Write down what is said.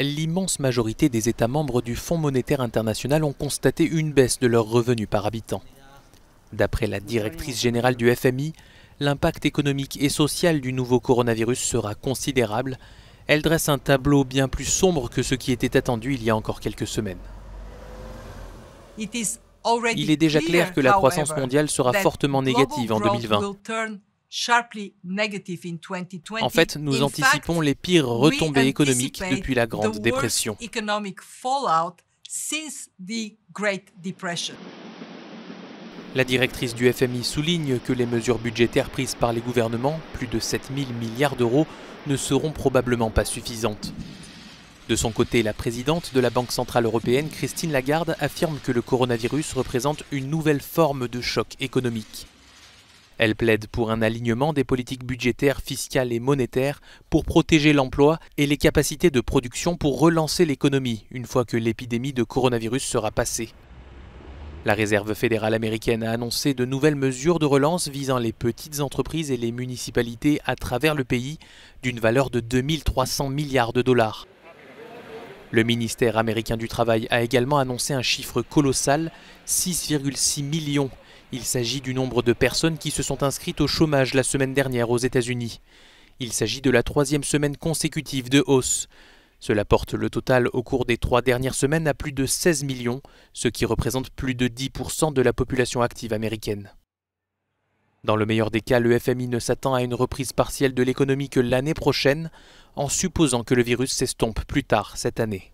l'immense majorité des États membres du Fonds monétaire international ont constaté une baisse de leurs revenus par habitant. D'après la directrice générale du FMI, l'impact économique et social du nouveau coronavirus sera considérable. Elle dresse un tableau bien plus sombre que ce qui était attendu il y a encore quelques semaines. Il est déjà clair que la croissance mondiale sera fortement négative en 2020. En fait, nous anticipons les pires retombées économiques depuis la Grande Dépression. La directrice du FMI souligne que les mesures budgétaires prises par les gouvernements, plus de 7 000 milliards d'euros, ne seront probablement pas suffisantes. De son côté, la présidente de la Banque centrale européenne, Christine Lagarde, affirme que le coronavirus représente une nouvelle forme de choc économique. Elle plaide pour un alignement des politiques budgétaires, fiscales et monétaires pour protéger l'emploi et les capacités de production pour relancer l'économie une fois que l'épidémie de coronavirus sera passée. La Réserve fédérale américaine a annoncé de nouvelles mesures de relance visant les petites entreprises et les municipalités à travers le pays d'une valeur de 2 300 milliards de dollars. Le ministère américain du Travail a également annoncé un chiffre colossal, 6,6 millions. Il s'agit du nombre de personnes qui se sont inscrites au chômage la semaine dernière aux États-Unis. Il s'agit de la 3e semaine consécutive de hausse. Cela porte le total au cours des 3 dernières semaines à plus de 16 millions, ce qui représente plus de 10% de la population active américaine. Dans le meilleur des cas, le FMI ne s'attend à une reprise partielle de l'économie que l'année prochaine, en supposant que le virus s'estompe plus tard cette année.